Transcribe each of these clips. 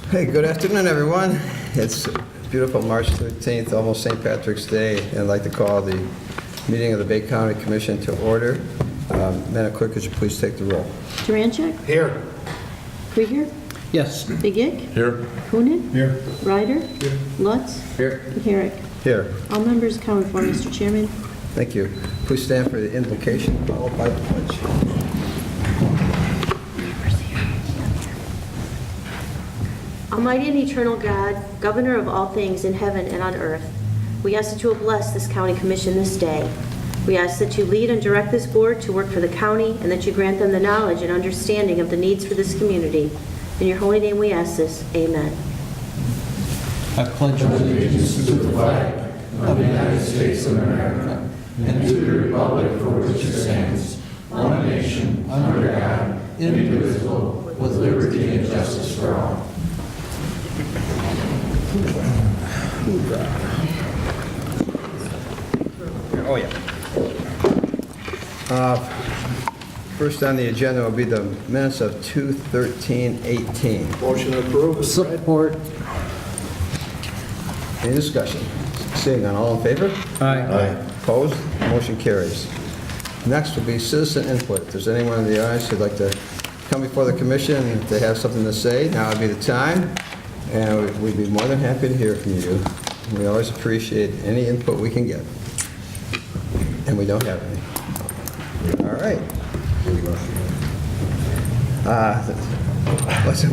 Hey, good afternoon, everyone. It's beautiful March 13th, almost St. Patrick's Day, and I'd like to call the meeting of the Bay County Commission to order. Madam Clerk, could you please take the roll? Durancheck? Here. Krieger? Yes. Big Ick? Here. Coonan? Here. Ryder? Here. Lutz? Here. And Herrick. Here. All members accounted for, Mr. Chairman. Thank you. Please stand for the invocation, followed by the pledge. Almighty and eternal God, governor of all things in heaven and on earth, we ask that you will bless this county commission this day. We ask that you lead and direct this board to work for the county and that you grant them the knowledge and understanding of the needs for this community. In your holy name we ask this. Amen. I pledge allegiance to the flag of the United States of America and to the republic for which it stands, one nation, under God, indivisible, with liberty and justice for all. Oh, yeah. First on the agenda will be the minutes of 2/13/18. Motion approved. Support. Any discussion? Seeing none, all in favor? Aye. Opposed? Motion carries. Next will be citizen input. If there's anyone in the audience who'd like to come before the commission, if they have something to say, now would be the time, and we'd be more than happy to hear from you. We always appreciate any input we can get, and we don't have any. All right.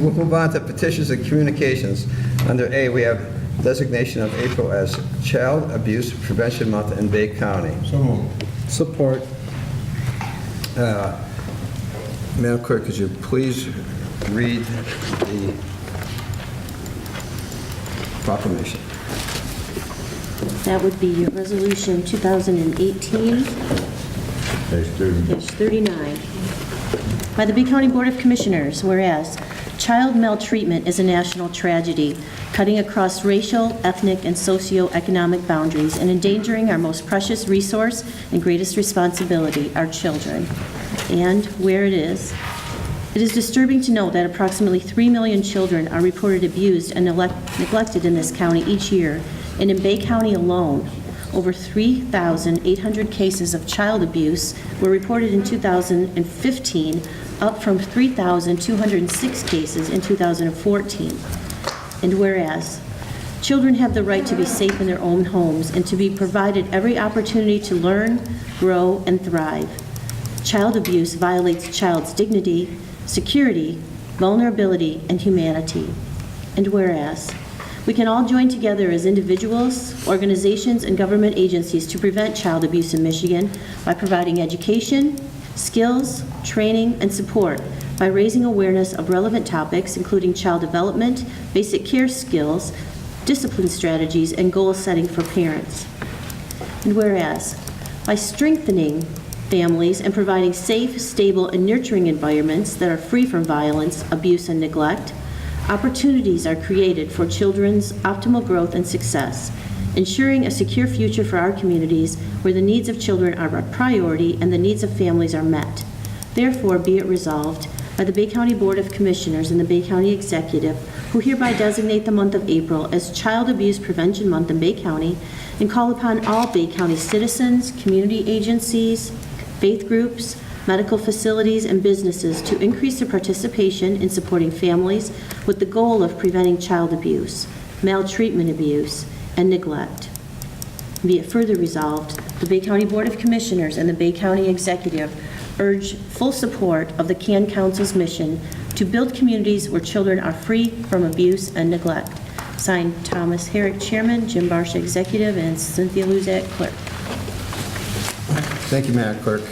We'll move on to petitions and communications. Under A, we have designation of April as Child Abuse Prevention Month in Bay County. So moved. Support. Madam Clerk, could you please read the proclamation? That would be your resolution 2018-39. By the Bay County Board of Commissioners, whereas child maltreatment is a national tragedy, cutting across racial, ethnic, and socioeconomic boundaries and endangering our most precious resource and greatest responsibility, our children. And where it is disturbing to note that approximately 3 million children are reported abused and neglected in this county each year, and in Bay County alone, over 3,800 cases of child abuse were reported in 2015, up from 3,206 cases in 2014. And whereas children have the right to be safe in their own homes and to be provided every opportunity to learn, grow, and thrive, child abuse violates a child's dignity, security, vulnerability, and humanity. And whereas we can all join together as individuals, organizations, and government agencies to prevent child abuse in Michigan by providing education, skills, training, and support by raising awareness of relevant topics, including child development, basic care skills, discipline strategies, and goal setting for parents. And whereas, by strengthening families and providing safe, stable, and nurturing environments that are free from violence, abuse, and neglect, opportunities are created for children's optimal growth and success, ensuring a secure future for our communities where the needs of children are a priority and the needs of families are met. Therefore, be it resolved by the Bay County Board of Commissioners and the Bay County Executive, who hereby designate the month of April as Child Abuse Prevention Month in Bay County and call upon all Bay County citizens, community agencies, faith groups, medical facilities, and businesses to increase their participation in supporting families with the goal of preventing child abuse, maltreatment abuse, and neglect. Be it further resolved, the Bay County Board of Commissioners and the Bay County Executive urge full support of the CAN Council's mission to build communities where children are free from abuse and neglect. Signed, Thomas Herrick, Chairman, Jim Barsha, Executive, and Cynthia Luzak, Clerk. Thank you, Madam Clerk.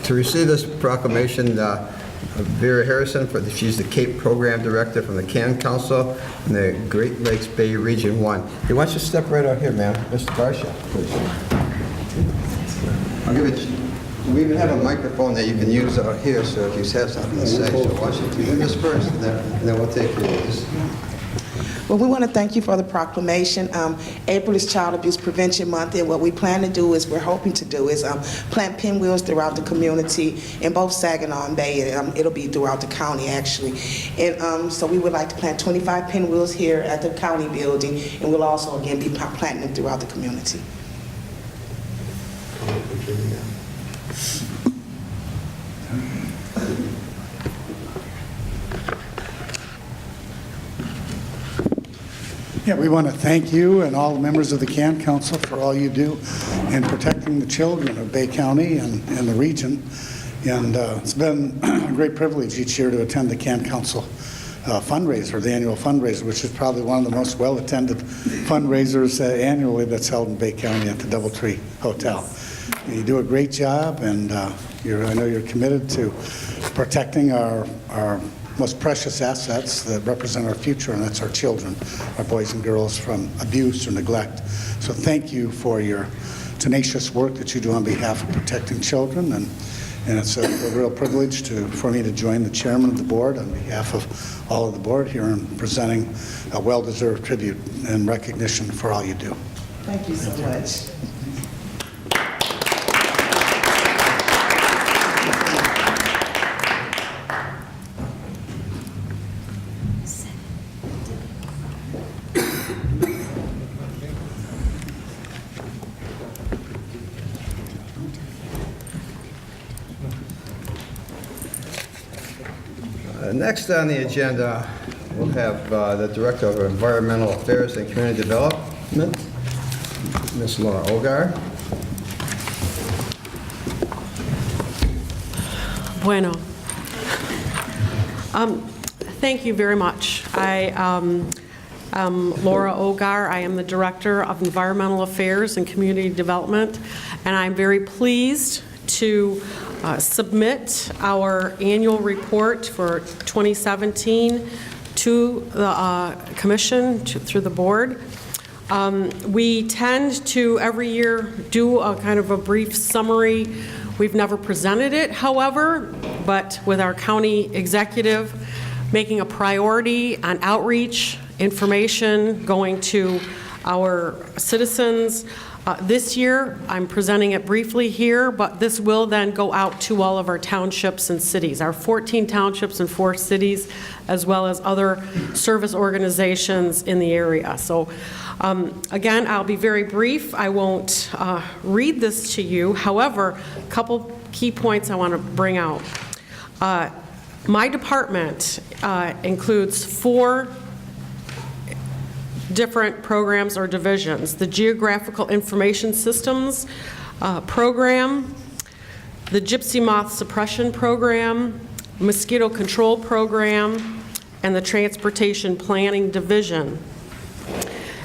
To receive this proclamation, Vera Harrison, she's the CAPE Program Director from the CAN Council in the Great Lakes Bay Region 1. Hey, why don't you step right out here, ma'am? Mr. Barsha, please. I'll give it. We even have a microphone that you can use out here, so if you have something to say, so why don't you do this first, and then we'll take yours. Well, we want to thank you for the proclamation. April is Child Abuse Prevention Month, and what we plan to do is, we're hoping to do is plant pinwheels throughout the community in both Saginaw and Bay. It'll be throughout the county, actually. And so we would like to plant 25 pinwheels here at the county building, and we'll also, again, be planting them throughout the community. Yeah, we want to thank you and all the members of the CAN Council for all you do in protecting the children of Bay County and the region. And it's been a great privilege each year to attend the CAN Council fundraiser, the annual fundraiser, which is probably one of the most well-attended fundraisers annually that's held in Bay County at the DoubleTree Hotel. And you do a great job, and I know you're committed to protecting our most precious assets that represent our future, and that's our children, our boys and girls, from abuse or neglect. So thank you for your tenacious work that you do on behalf of protecting children, and it's a real privilege for me to join the chairman of the board on behalf of all of the board here in presenting a well-deserved tribute and recognition for all you do. Thank you so much. Next on the agenda, we'll have the Director of Environmental Affairs and Community Development, Ms. Laura Ogar. Bueno. Thank you very much. I am Laura Ogar. I am the Director of Environmental Affairs and Community Development, and I'm very pleased to submit our annual report for 2017 to the Commission, through the board. We tend to every year do a kind of a brief summary. We've never presented it, however, but with our county executive making a priority on outreach, information going to our citizens. This year, I'm presenting it briefly here, but this will then go out to all of our townships and cities, our 14 townships and 4 cities, as well as other service organizations in the area. So again, I'll be very brief. I won't read this to you. However, a couple key points I want to bring out. My department includes 4 different programs or divisions: the Geographical Information Systems program, the Gypsy Moth Suppression program, Mosquito Control program, and the Transportation Planning division.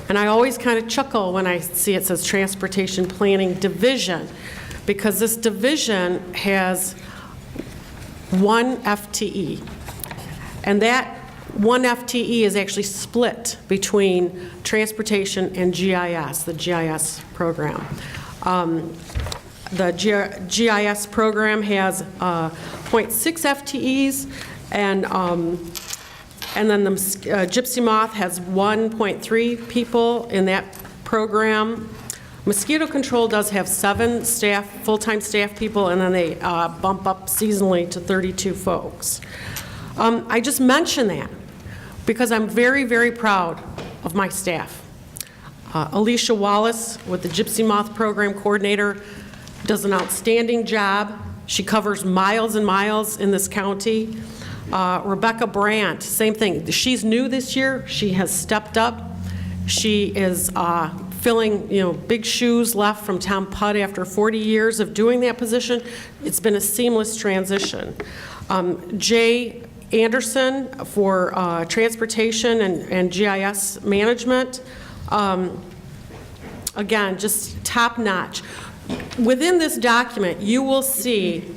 And I always kind of chuckle when I see it says Transportation Planning division, because this division has 1 FTE, and that 1 FTE is actually split between transportation and GIS, the GIS program. The GIS program has 0.6 FTEs, and then the Gypsy Moth has 1.3 people in that program. Mosquito Control does have 7 staff, full-time staff people, and then they bump up seasonally to 32 folks. I just mention that because I'm very, very proud of my staff. Alicia Wallace, with the Gypsy Moth Program Coordinator, does an outstanding job. She covers miles and miles in this county. Rebecca Brandt, same thing. She's new this year. She has stepped up. She is filling, big shoes left from Tom Putt after 40 years of doing that position. It's been a seamless transition. Jay Anderson for transportation and GIS management. Again, just top notch. Within this document, you will see,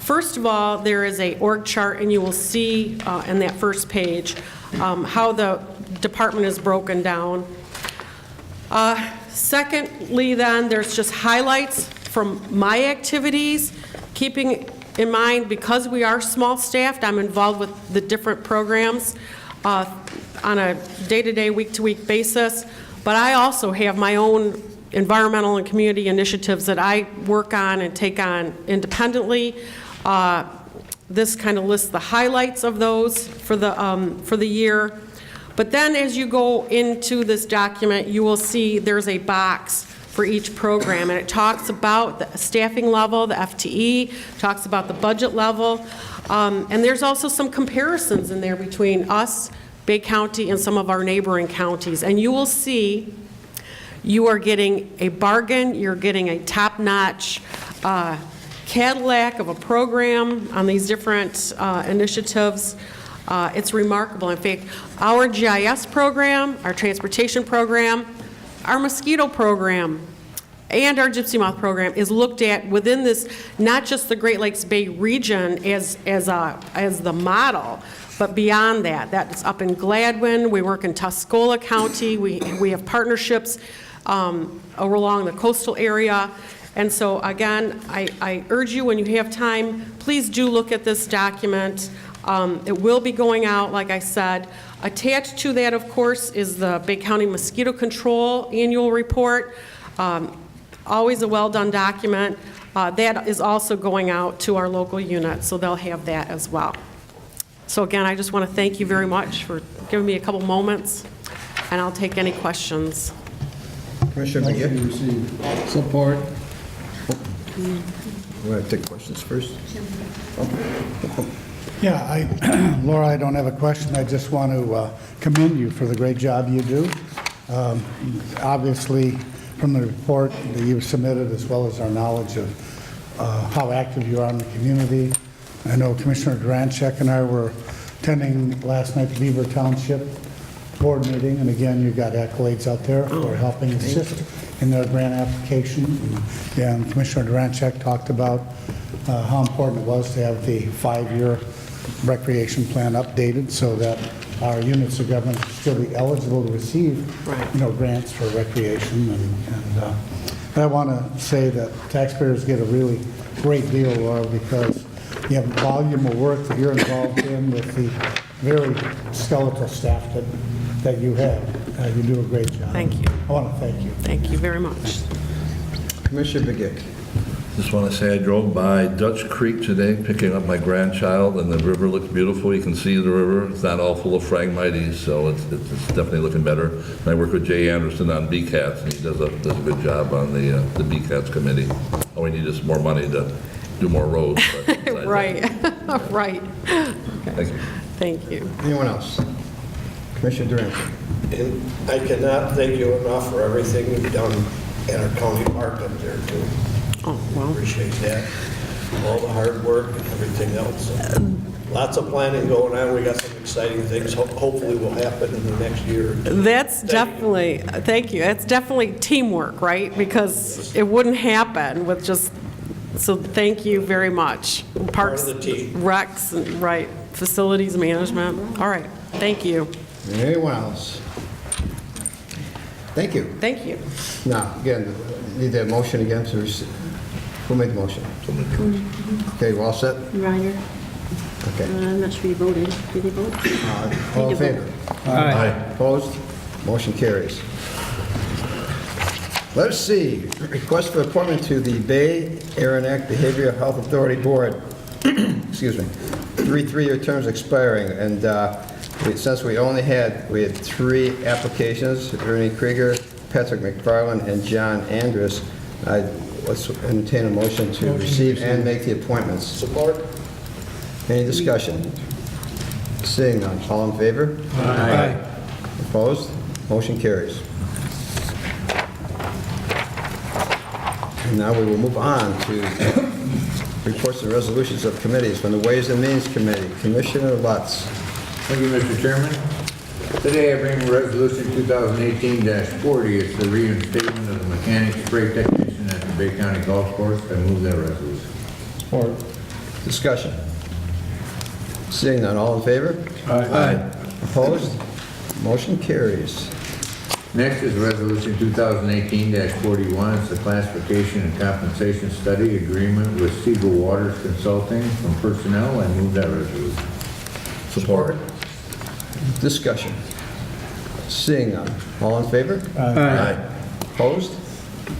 first of all, there is a org chart, and you will see in that first page how the department is broken down. Secondly, then, there's just highlights from my activities, keeping in mind, because we are small-staffed, I'm involved with the different programs. on a day-to-day, week-to-week basis, but I also have my own environmental and community initiatives that I work on and take on independently. This kind of lists the highlights of those for the year. But then as you go into this document, you will see there's a box for each program, and it talks about the staffing level, the FTE, talks about the budget level, and there's also some comparisons in there between us, Bay County, and some of our neighboring counties. And you will see you are getting a bargain, you're getting a top-notch Cadillac of a program on these different initiatives. It's remarkable. In fact, our GIS program, our transportation program, our mosquito program, and our gypsy moth program is looked at within this, not just the Great Lakes Bay region as the model, but beyond that. That's up in Gladwin. We work in Tuscola County. We have partnerships over along the coastal area. And so again, I urge you, when you have time, please do look at this document. It will be going out, like I said. Attached to that, of course, is the Bay County Mosquito Control Annual Report. Always a well-done document. That is also going out to our local units, so they'll have that as well. So again, I just want to thank you very much for giving me a couple moments, and I'll take any questions. Commissioner Motion McGee? received. Support. You want to take questions first? Yeah, Laura, I don't have a question. I just want to commend you for the great job you do. Obviously, from the report that you've submitted, as well as our knowledge of how active you are in the community. I know Commissioner Durancheck and I were attending last night the Beaver Township board meeting, and again, you got accolades out there for helping assist in their grant application. And Commissioner Durancheck talked about how important it was to have the 5-year recreation plan updated so that our units of government will still be eligible to receive, grants for recreation. And I want to say that taxpayers get a really great deal, Laura, because you have volume of work that you're involved in with the very skeletal staff that you have. You do a great job. Thank you. I want to thank you. Thank you very much. Commissioner McGee? Just want to say I drove by Dutch Creek today picking up my grandchild, and the river looks beautiful. You can see the river. It's not all full of phragmites, so it's definitely looking better. And I work with Jay Anderson on BCATs, and he does a good job on the BCATs committee. All we need is more money to do more roads. But Right, right. Okay. Thank you. Thank you. Anyone else? Commissioner Durant? And I cannot thank you enough for everything you've done at our county park up there, too. Oh, well, Appreciate that. All the hard work and everything else. Lots of planning going on. We got some exciting things hopefully will happen in the next year. that's definitely, thank you, it's definitely teamwork, right? Because it wouldn't happen with just, so thank you very much. Parks, Part of the team. Recs, and right, facilities management. All right, thank you. Anyone else? Thank you. Thank you. Now, again, need a motion again to receive. Who made the motion? Okay, you all set? Reiner? Okay. I'm not sure you voted. Did they vote? All in Need to favor? Aye. Opposed? Motion carries. Let's see, request for appointment to the Bay Arenac Behavioral Health Authority Board. Excuse me. 3-year terms expiring, and since we had 3 applications, Ernie Krieger, Patrick McFarland, and John Andrus, let's entertain a motion to receive and make the appointments. Support? Any discussion? Seeing none, all in favor? Aye. Opposed? Motion carries. And now we will move on to reports and resolutions of committees. From the Ways and Means Committee, Commissioner Lutz. Thank you, Mr. Chairman. Today I bring Resolution 2018-40. It's the reinstatement of the mechanic spray technician at the Bay County Golf Course. I move that resolution. Support. Discussion. Seeing none, all in favor? Aye. Opposed? Motion carries. Next is Resolution 2018-41. It's the classification and compensation study agreement with Siegel Waters Consulting from personnel. I move that resolution. Support. Discussion. Seeing none. All in favor? Aye. Opposed?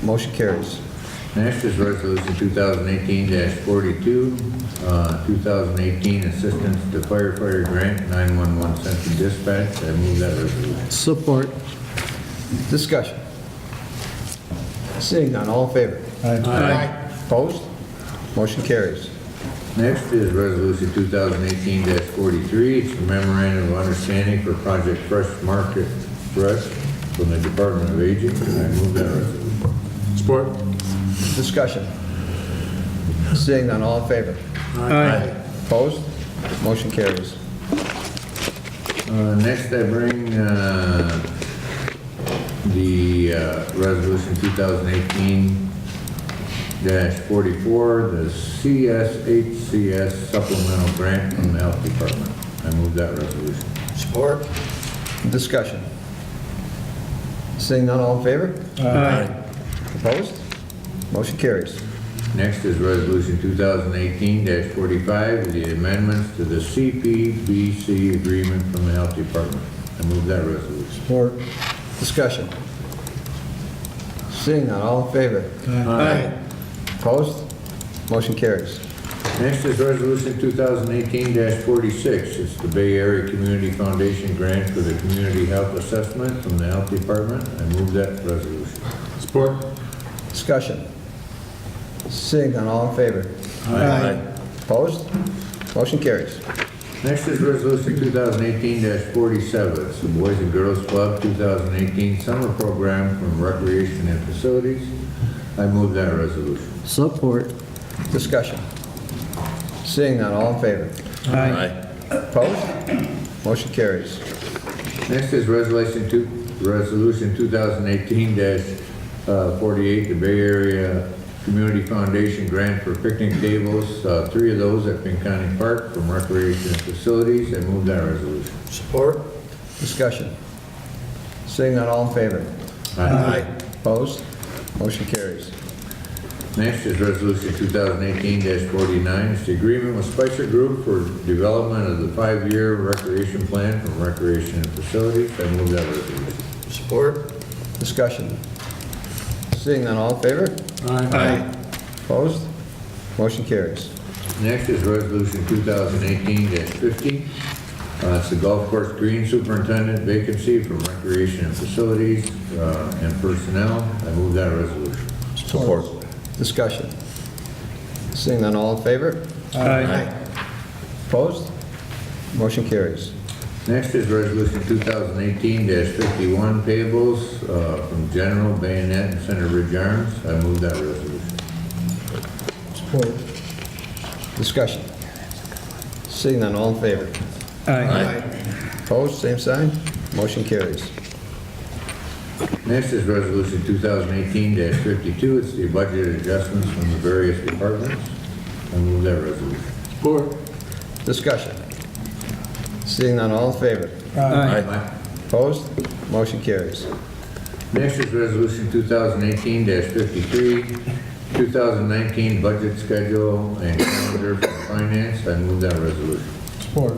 Motion carries. Next is Resolution 2018-42, 2018 Assistance to Firefighter Grant 911 Central Dispatch. I move that resolution. Support. Discussion. Seeing none. All in favor? Aye. Opposed? Motion carries. Next is Resolution 2018-43. It's a memorandum of understanding for Project Fresh Market Fresh from the Department of Aging. I move that resolution. Support. Discussion. Seeing none. All in favor? Aye. Opposed? Motion carries. Next, I bring the Resolution 2018-44, the CSHCS supplemental grant from the Health Department. I move that resolution. Support. Discussion. Seeing none. All in favor? Aye. Opposed? Motion carries. Next is Resolution 2018-45, the amendments to the CPBC agreement from the Health Department. I move that resolution. Support. Discussion. Seeing none. All in favor? Aye. Opposed? Motion carries. Next is Resolution 2018-46. It's the Bay Area Community Foundation grant for the Community Health Assessment from the Health Department. I move that resolution. Support. Discussion. Seeing none. All in favor? Aye. Opposed? Motion carries. Next is Resolution 2018-47. It's the Boys and Girls Club 2018 Summer Program from Recreation and Facilities. I move that resolution. Support. Discussion. Seeing none. All in favor? Aye. Opposed? Motion carries. Next is Resolution 2018-48, the Bay Area Community Foundation grant for picnic tables, 3 of those at Pinconning Park from Recreation and Facilities. I move that resolution. Support. Discussion. Seeing none. All in favor? Aye. Opposed? Motion carries. Next is Resolution 2018-49. It's the agreement with Spicer Group for development of the 5-year recreation plan from Recreation and Facilities. I move that resolution. Support. Discussion. Seeing none. All in favor? Aye. Opposed? Motion carries. Next is Resolution 2018-50. It's the golf course green superintendent vacancy from Recreation and Facilities and Personnel. I move that resolution. Support. Discussion. Seeing none. All in favor? Aye. Opposed? Motion carries. Next is Resolution 2018-51, payables from General, Bayonet, and Center Ridge Arms. I move that resolution. Support. Discussion. Seeing none. All in favor? Aye. Opposed? Same sign. Motion carries. Next is Resolution 2018-52. It's the budget adjustments from the various departments. I move that resolution. Support. Discussion. Seeing none. All in favor? Aye. Opposed? Motion carries. Next is Resolution 2018-53. 2019 budget schedule and calendar for finance. I move that resolution. Support.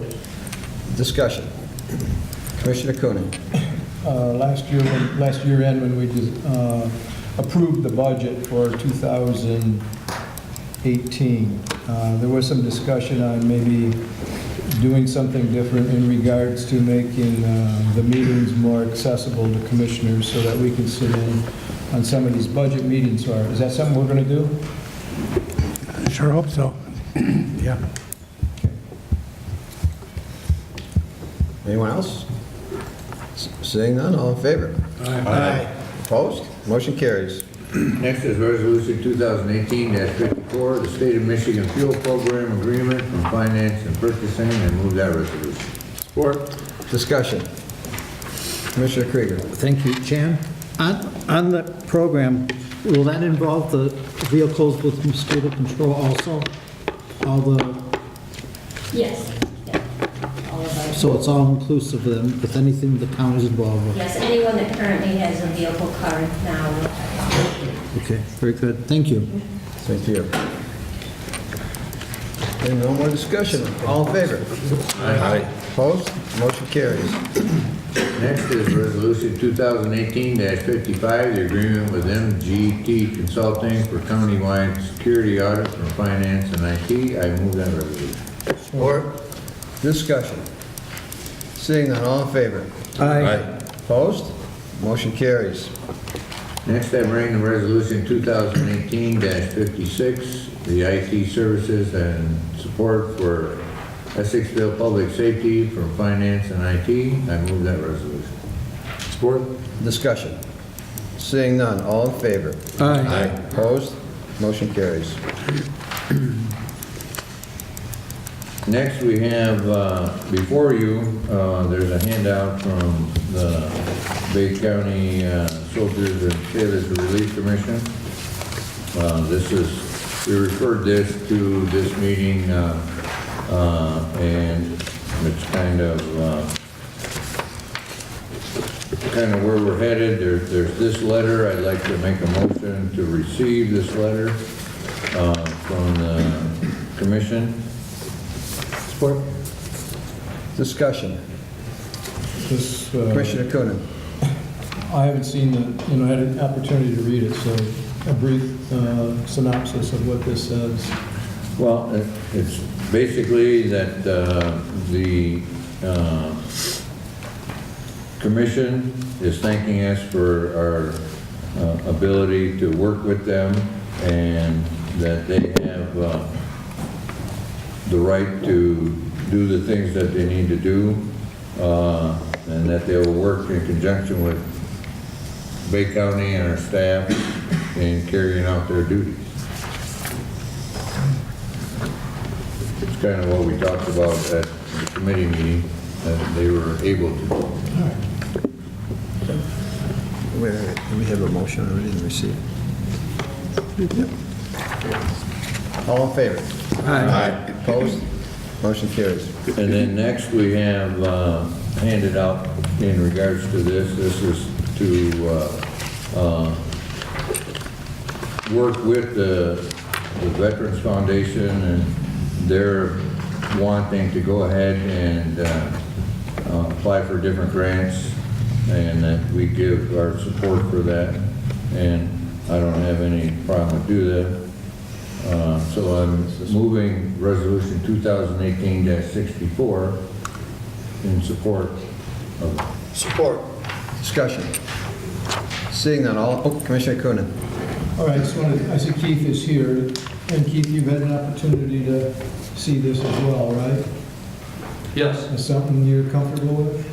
Discussion. Commissioner Coonan. Last year end, when we just approved the budget for 2018, there was some discussion on maybe doing something different in regards to making the meetings more accessible to commissioners so that we can sit in on some of these budget meetings. So is that something we're going to do? Sure hope so. Yeah. Anyone else? Seeing none. All in favor? Aye. Opposed? Motion carries. Next is Resolution 2018-54, the State of Michigan Fuel Program Agreement from Finance and Purchasing. I move that resolution. Support. Discussion. Commissioner Krieger. Thank you, Jan. On the program, will that involve the vehicles with mosquito control also? All the, Yes, yeah, all of our, so it's all inclusive then, with anything the town is involved with? yes, anyone that currently has a vehicle card now will have it. Okay, very good. Thank you. Thank you. And no more discussion. All in favor? Aye. Opposed? Motion carries. Next is Resolution 2018-55, the agreement with MGT Consulting for countywide security audit for finance and IT. I move that resolution. Support. Discussion. Seeing none, all in favor? Aye. Opposed? Motion carries. Next, I bring the Resolution 2018-56, the IT services and support for Essexville Public Safety for finance and IT. I move that resolution. Support. Discussion. Seeing none, all in favor? Aye. Opposed? Motion carries. Next, we have before you, there's a handout from the Bay County Soldiers and Sailors Relief Commission. We referred this to this meeting, and it's kind of where we're headed. There's this letter. I'd like to make a motion to receive this letter from the commission. Support. Discussion. This, Commissioner Coonan. I haven't seen had an opportunity to read it, so a brief synopsis of what this says. Well, it's basically that the commission is thanking us for our ability to work with them, and that they have the right to do the things that they need to do, and that they will work in conjunction with Bay County and our staff in carrying out their duties. It's kind of what we talked about at the committee meeting, that they were able to do. Do we have a motion already to receive? Yep. All in favor? Aye. Opposed? Motion carries. And then next we have handed out in regards to this is to work with the Veterans Foundation, and they're wanting to go ahead and apply for different grants, and that we give our support for that, and I don't have any problem with do that. So I'm moving Resolution 2018-64 in support of it. Support. Discussion. Seeing none, Commissioner Coonan. All right, I see Keith is here, and Keith, you've had an opportunity to see this as well, right? Yes. Is something you're comfortable with?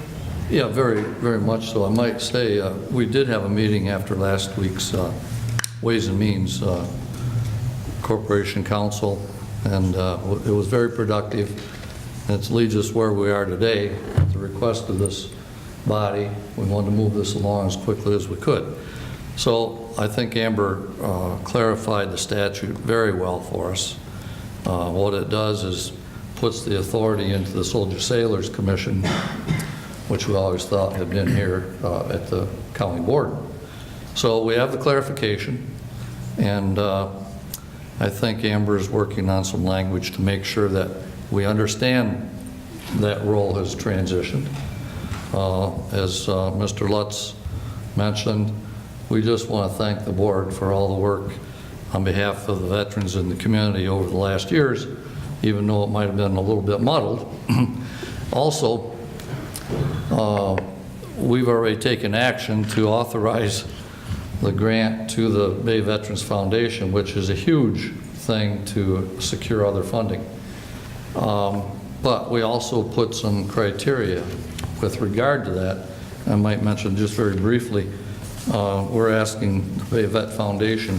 Yeah, very, very much so. I might say we did have a meeting after last week's Ways and Means Corporation Council, and it was very productive. And it leads us where we are today at the request of this body. We wanted to move this along as quickly as we could. So I think Amber clarified the statute very well for us. What it does is puts the authority into the Soldier Sailors Commission, which we always thought had been here at the county board. So we have the clarification, and I think Amber is working on some language to make sure that we understand that role has transitioned. As Mr. Lutz mentioned, we just want to thank the board for all the work on behalf of the veterans in the community over the last years, even though it might have been a little bit muddled. Also, we've already taken action to authorize the grant to the Bay Veterans Foundation, which is a huge thing to secure other funding. But we also put some criteria with regard to that. I might mention just very briefly, we're asking the Bay Vet Foundation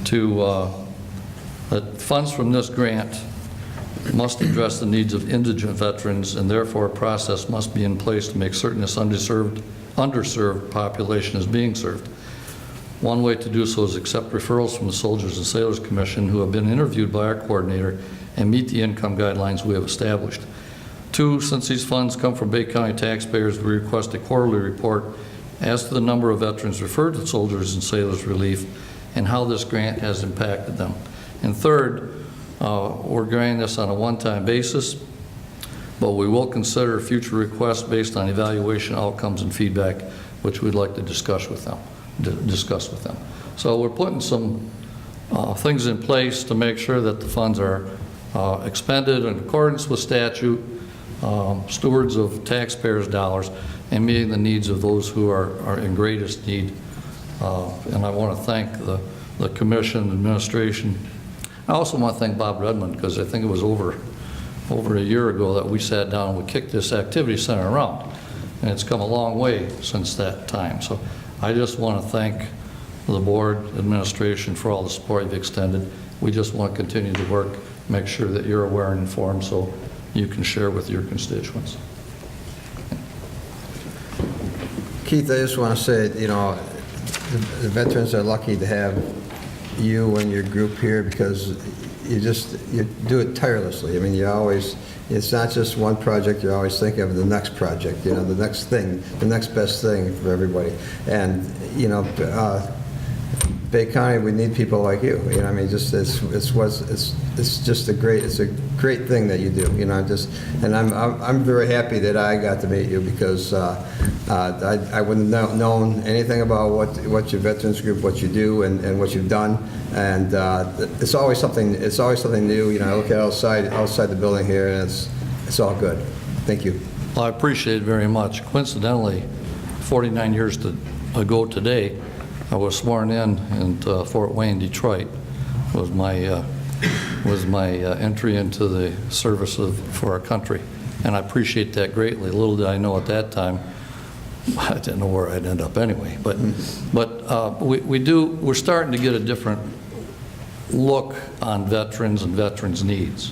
to, that funds from this grant must address the needs of indigent veterans, and therefore a process must be in place to make certain this underserved population is being served. One way to do so is accept referrals from the Soldiers and Sailors Commission who have been interviewed by our coordinator and meet the income guidelines we have established. Two, since these funds come from Bay County taxpayers, we request a quarterly report as to the number of veterans referred to Soldiers and Sailors Relief and how this grant has impacted them. And third, we're granting this on a one-time basis. but we will consider future requests based on evaluation outcomes and feedback, which we'd like to discuss with them. So we're putting some things in place to make sure that the funds are expended in accordance with statute, stewards of taxpayers' dollars, and meeting the needs of those who are in greatest need. And I want to thank the commission, administration. I also want to thank Bob Redmond, because I think it was over a year ago that we sat down and we kicked this activity center around. And it's come a long way since that time. So I just want to thank the board, administration for all the support you've extended. We just want to continue to work, make sure that you're aware and informed so you can share with your constituents. Keith, I just want to say, the veterans are lucky to have you and your group here because you do it tirelessly. I mean, it's not just one project, you're always thinking of the next project, the next thing, the next best thing for everybody. And, Bay County, we need people like you. I mean, it's just a great thing that you do. And I'm very happy that I got to meet you because I wouldn't have known anything about what your veterans group, what you do, and what you've done. And it's always something new. I look at outside the building here, and it's all good. Thank you. Well, I appreciate it very much. Coincidentally, 49 years ago today, I was sworn in Fort Wayne, Detroit. Was my entry into the service for our country, and I appreciate that greatly. Little did I know at that time, I didn't know where I'd end up anyway. But we're starting to get a different look on veterans and veterans' needs.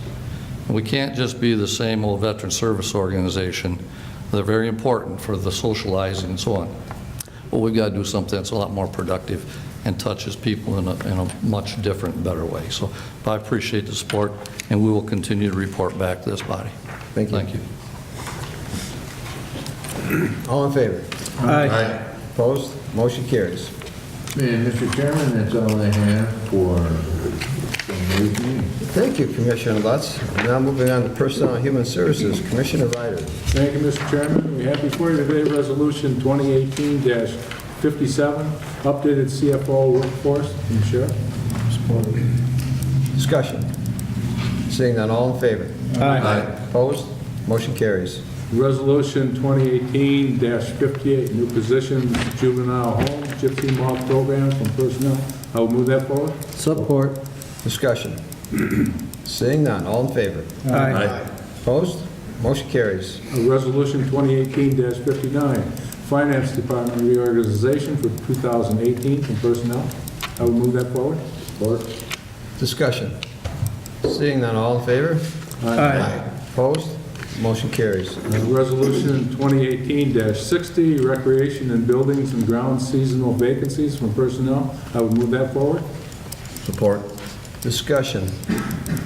And we can't just be the same old veteran service organization. They're very important for the socializing and so on. But we've got to do something that's a lot more productive and touches people in a much different and better way. So I appreciate the support, and we will continue to report back to this body. Thank you. Thank you. All in favor? Aye. Opposed? Motion carries. And Mr. Chairman, that's all I have for today's meeting. Thank you, Commissioner Lutz. Now moving on to Personnel and Human Services, Commissioner Ryder. Thank you, Mr. Chairman. We have before you today Resolution 2018-57, updated CFO workforce. And Sheriff. Discussion. Seeing none, all in favor? Aye. Opposed? Motion carries. Resolution 2018-58, new position, juvenile home, gypsy moth program from personnel. I will move that forward. Support. Discussion. Seeing none, all in favor? Aye. Opposed? Motion carries. Resolution 2018-59, Finance Department reorganization for 2018 from personnel. I will move that forward. Support. Discussion. Seeing none, all in favor? Aye. Opposed? Motion carries. Resolution 2018-60, Recreation and Buildings and Grounds seasonal vacancies from personnel. I will move that forward. Support. Discussion.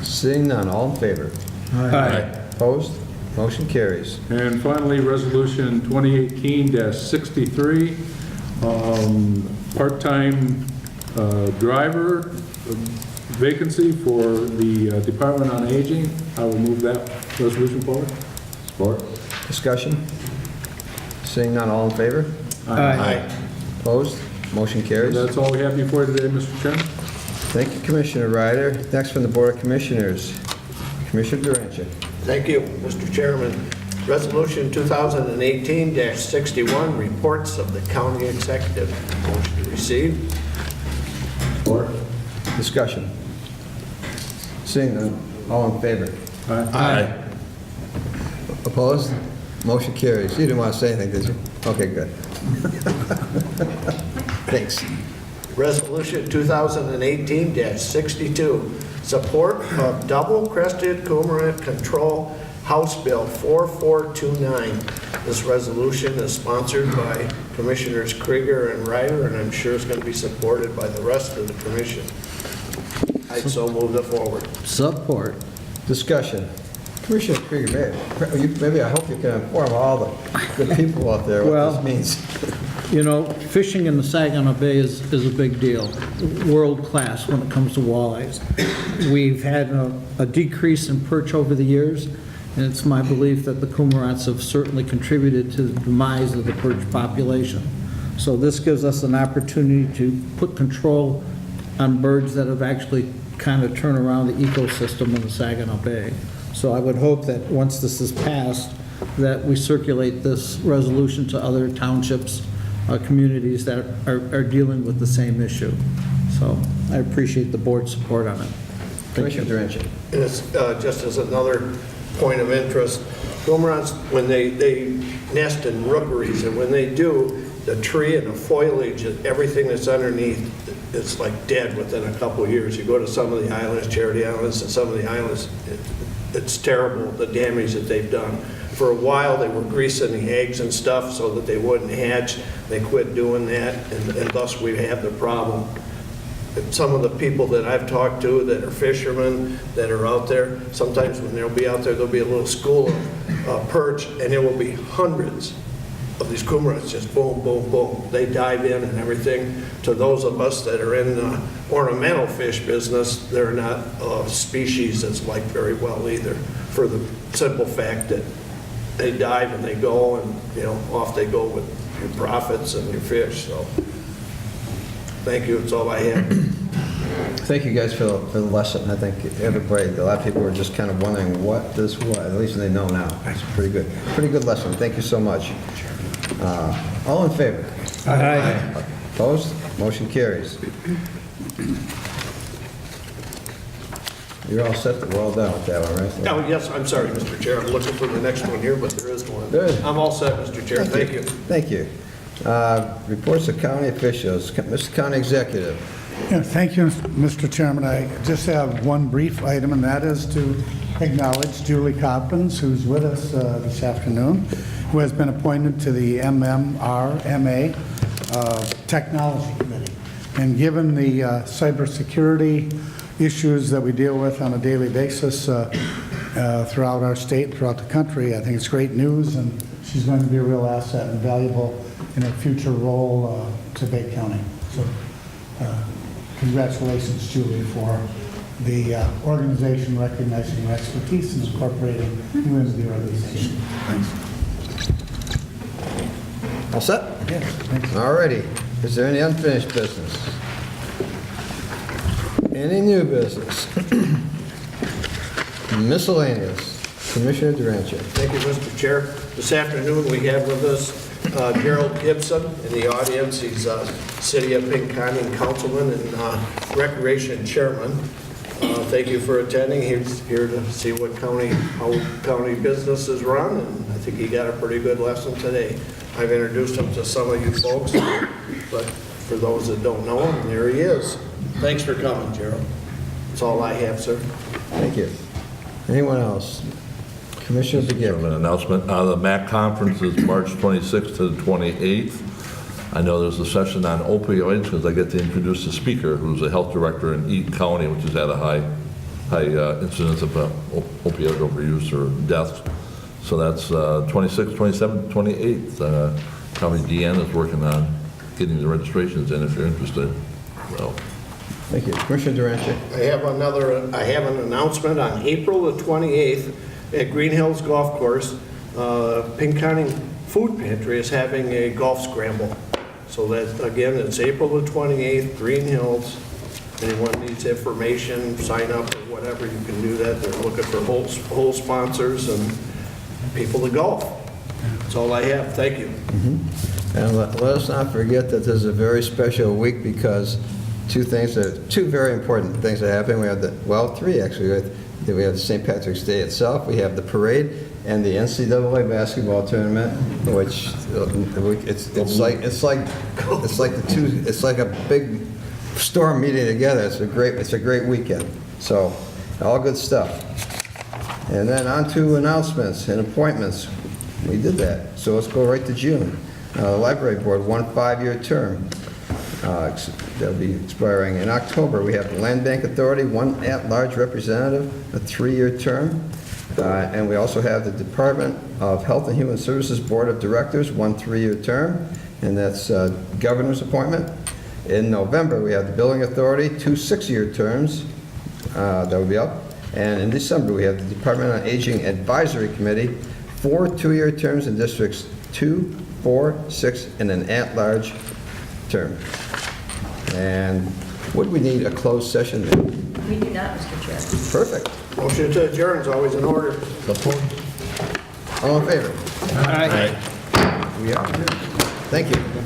Seeing none, all in favor? Aye. Opposed? Motion carries. And finally, Resolution 2018-63, part-time driver vacancy for the Department on Aging. I will move that resolution forward. Support. Discussion. Seeing none, all in favor? Aye. Opposed? Motion carries. That's all we have before today, Mr. Chairman. Thank you, Commissioner Ryder. Next from the Board of Commissioners, Commissioner Durancheck. Thank you, Mr. Chairman. Resolution 2018-61, reports of the county executive. Motion to receive. Support. Discussion. Seeing none, all in favor? Aye. Opposed? Motion carries. You didn't want to say anything, did you? Okay, good. Thanks. Resolution 2018-62, support of double-crested cormorant control House Bill 4429. This resolution is sponsored by Commissioners Krieger and Ryder, and I'm sure it's going to be supported by the rest of the commission. I'd so move it forward. Support. Discussion. Commissioner Krieger, maybe I hope you can inform all the good people out there what this means. Fishing in the Saginaw Bay is a big deal, world class when it comes to walleyes. We've had a decrease in perch over the years, And it's my belief that the cormorants have certainly contributed to the demise of the perch population. So this gives us an opportunity to put control on birds that have actually kind of turned around the ecosystem in the Saginaw Bay. So I would hope that once this is passed, that we circulate this resolution to other townships, communities that are dealing with the same issue. So I appreciate the board's support on it. Commissioner Durancheck. And it's just as another point of interest, cormorants, when they nest in rookeries, and when they do, the tree and the foliage and everything that's underneath, it's like dead within a couple of years. You go to some of the islands, Charity Islands, and some of the islands, it's terrible, the damage that they've done. For a while, they were greasing the eggs and stuff so that they wouldn't hatch. They quit doing that, and thus we have the problem. Some of the people that I've talked to that are fishermen that are out there, sometimes when they'll be out there, there'll be a little school of perch, and there will be hundreds of these cormorants just boom, boom, boom. They dive in and everything. To those of us that are in the ornamental fish business, they're not a species that's liked very well either, for the simple fact that they dive and they go, and off they go with your profits and your fish. So thank you. That's all I have. Thank you guys for the lesson. I think everybody, a lot of people were just kind of wondering what this was. At least they know now. It's pretty good lesson. Thank you so much. All in favor? Aye. Opposed? Motion carries. You're all set. We're all done with that one, right? Oh, yes, I'm sorry, Mr. Chair. I'm looking for the next one here, but there is one. Good. I'm all set, Mr. Chair. Thank you. Thank you. Reports of county officials. Mr. County Executive. Yeah, thank you, Mr. Chairman. I just have one brief item, and that is to acknowledge Julie Coppins, who's with us this afternoon, who has been appointed to the MMRMA Technology Committee. And given the cybersecurity issues that we deal with on a daily basis throughout our state, throughout the country, I think it's great news, and she's going to be a real asset and valuable in her future role to Bay County. So congratulations, Julie, for the organization recognizing your expertise and incorporating you into the organization. Thanks. All set? Yes, thanks. All righty. Is there any unfinished business? Any new business? Miscellaneous. Commissioner Durancheck. Thank you, Mr. Chair. This afternoon, we have with us Gerald Gibson in the audience. He's City of Pinconning Councilman and Recreation Chairman. Thank you for attending. He's here to see how county business is run, and I think he got a pretty good lesson today. I've introduced him to some of you folks, but for those that don't know him, there he is. Thanks for coming, Gerald. That's all I have, sir. Thank you. Anyone else? Commissioner Begic. An announcement. The MAC conference is March 26th to the 28th. I know there's a session on opioids because I get to introduce the speaker, who's a health director in Eaton County, which has had a high incidence of opioid overuse or deaths. So that's 26th, 27th, 28th. Probably Deanne is working on getting the registrations in if you're interested. So. Thank you. Commissioner Durancheck. I have an announcement on April the 28th at Green Hills Golf Course. Pinconning Food Pantry is having a golf scramble. So that, again, it's April the 28th, Green Hills. Anyone needs information, sign up or whatever, you can do that. They're looking for whole sponsors and people to golf. That's all I have. Thank you. And let us not forget that this is a very special week because two very important things that happen. We have three actually. We have the St. Patrick's Day itself, we have the parade, and the NCAA basketball tournament, which it's like a big storm meeting together. It's a great weekend. So all good stuff. And then on to announcements and appointments. We did that. So let's go right to June. Library Board, 1 5-year term. That'll be expiring in October. We have the Land Bank Authority, 1 at-large representative, a 3-year term. And we also have the Department of Health and Human Services Board of Directors, 1 3-year term, and that's governor's appointment. In November, we have the Building Authority, 2 6-year terms. That will be up. And in December, we have the Department on Aging Advisory Committee, 4 two-year terms in districts 2, 4, 6, and an at-large term. And would we need a closed session there? We do not, Mr. Chair. Perfect. Motion to adjourn is always in order. All in favor? Aye. We are. Thank you.